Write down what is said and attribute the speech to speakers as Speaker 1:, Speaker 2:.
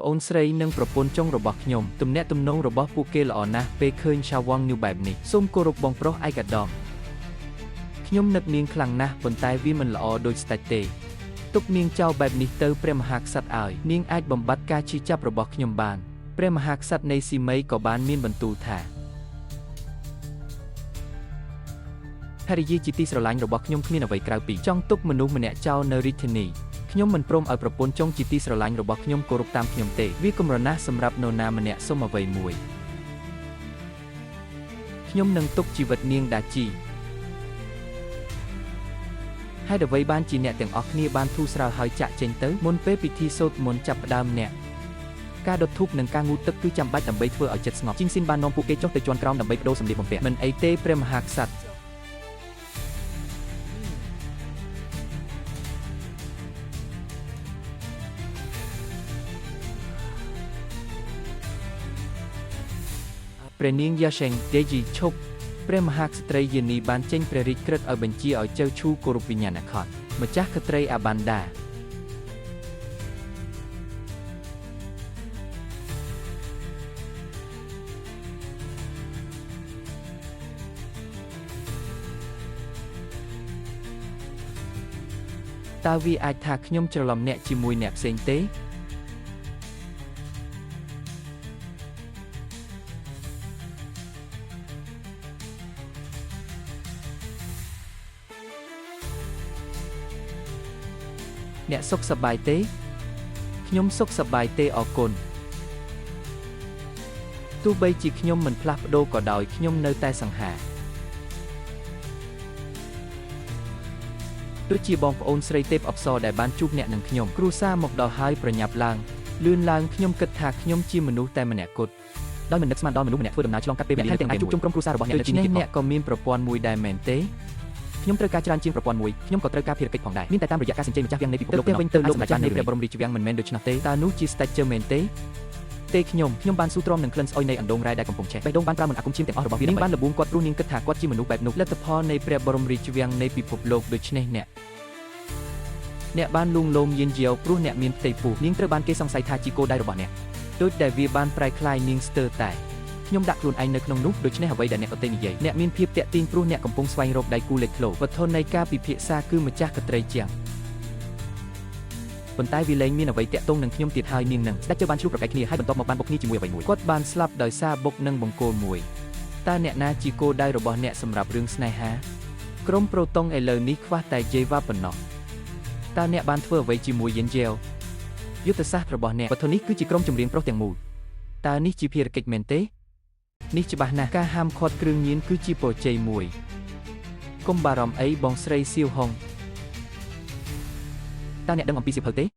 Speaker 1: ប្អូនស្រីនិងប្រពន្ធចុងរបស់ខ្ញុំទំនាក់ទំនងរបស់ពួកគេល្អណាស់ពេលឃើញឆាវ៉ង់ញូបែបនេះសូមគោរពបងប្រុសឯកឧត្តមខ្ញុំនឹកនាងខ្លាំងណាស់ប៉ុន្តែវាមិនល្អដូចស្ដេចទេទុកនាងចោលបែបនេះទៅព្រះមហាក្សត្រឲ្យនាងអាចបំបត្តិការឈឺចាប់របស់ខ្ញុំបានព្រះមហាក្សត្រនៃស៊ីមីក៏បានមានបន្ទូលថាភរិយាជាទីស្រឡាញ់របស់ខ្ញុំគ្មានអ្វីក្រៅពីចង់ទុកមនុស្សម្នាក់ចោលនៅរាជធានីខ្ញុំមិនព្រមឲ្យប្រពន្ធចុងជាទីស្រឡាញ់របស់ខ្ញុំគោរពតាមខ្ញុំទេវាគំរណាស់សម្រាប់នរណាម្នាក់សុំអ្វីមួយខ្ញុំនឹងទុកជីវិតនាងដាជីហើយអ្វីបានជាអ្នកទាំងអស់គ្នាបានធូរស្រាលហើយចាក់ចេញទៅមុនពេលពិធីសូត្រមន្តចាប់ផ្ដើមអ្នកការដុតធូបនិងការងូតទឹកគឺចាំបាច់ដើម្បីធ្វើឲ្យចិត្តស្ងប់ជីងស៊ីនបាននាំពួកគេចុះទៅជាន់ក្រោមដើម្បីបដូរសម្លៀកបំពាក់មិនអីទេព្រះមហាក្សត្រព្រះនាងយ៉ាសេងដេជីឈប់ព្រះមហាក្សត្រីយានីបានចេញព្រះរាជក្រឹត្យឲ្យបញ្ជាឲ្យចៅឈូគោរពវិញ្ញាណក្ខន្ធម្ចាស់ក្សត្រីអាបានដាតើវាអាចថាខ្ញុំច្រឡំអ្នកជាមួយអ្នកផ្សេងទេអ្នកសុខសប្បាយទេខ្ញុំសុខសប្បាយទេអរគុណទោះបីជាខ្ញុំមិនផ្លាស់ប្ដូរក៏ដោយខ្ញុំនៅតែសង្ហាដូចជាបងប្អូនស្រីទេពអប្សរដែលបានជួបអ្នកនឹងខ្ញុំគ្រួសារមកដល់ហើយប្រញាប់ឡើងលឿនឡើងខ្ញុំគិតថាខ្ញុំជាមនុស្សតែម្នាក់គត់ដោយមិននឹកស្មានដល់មនុស្សម្នាក់ធ្វើដំណើរឆ្លងកាត់ពេលវេលាទាំងអាចជួបជុំក្រុមគ្រួសាររបស់អ្នកនៅទីនេះអ្នកក៏មានប្រព័ន្ធមួយដែរមែនទេខ្ញុំត្រូវការច្រើនជាងប្រព័ន្ធមួយខ្ញុំក៏ត្រូវការភារកិច្ចផងដែរមានតែតាមរយៈការសញ្ជេញម្ចាស់វាំងនៃពិភពលោកវិញទៅលោកម្ចាស់នៃព្រះបរមរាជវាំងមិនមែនដូច្នោះទេតើនោះជាស្ដេចជើមែនទេខ្ញុំបានស៊ូទ្រាំនឹងក្លិនស្អុយនៃអណ្ដូងរ៉ែដែលកំពុងឆេះបេះដូងបានប្រើមិនអាគមឈាមទាំងអស់របស់វានាងបានលបួងគាត់ព្រោះនាងគិតថាគាត់ជាមនុស្សបែបនោះលទ្ធផលនៃព្រះបរមរាជវាំងនៃពិភពលោកដូច្នេះអ្នកបានលួងលោមយានយាវព្រោះអ្នកមានផ្ទៃពោះនាងត្រូវបានគេសង្ស័យថាជាគោដៅរបស់អ្នកដូចដែលវាបានប្រែក្លាយនាងស្ទើរតែខ្ញុំដាក់ខ្លួនឯងនៅក្នុងនោះដូច្នេះអ្វីដែលអ្នកក៏ទេនិយាយអ្នកមានភាពតាក់ទាញព្រោះអ្នកកំពុងស្វែងរកដៃគូលេចធ្លោវត្ថុនៃការពិភាក្សាគឺម្ចាស់កត្រីជាងប៉ុន្តែវាលែងមានអ្វីតាក់ទងនឹងខ្ញុំទៀតហើយនាងនឹងស្ដេចជើបានជួបប្រកែកគ្នាហើយបន្ទាប់មកបានបុកគ្នាជាមួយអ្វីមួយគាត់បានស្លាប់ដោយសារបុកនឹងបង្គោលមួយតើអ្នកណាជាគោលដៅរបស់អ្នកសម្រាប់រឿងស្នេហាក្រុមប្រូតុងឥឡូវនេះខ្វះតែយេវ៉ាប៉ុណ្ណោះតើអ្នកបានធ្វើអ្វីជាមួយយិនយ៉ែវយុទ្ធសាស្ត្ររបស់អ្នកវត្ថុនេះគឺជាក្រុមចម្រៀងប្រុសទាំងមូលតើនេះជាភារកិច្ចមែនទេនេះច្បាស់ណាស់ការហាមឃាត់គ្រឿងញៀនគឺជាពរជ័យមួយកុំបារម្ភអីបងស្រីសៀវហុងតើអ្នកដឹងអំពីសៀវភៅទេ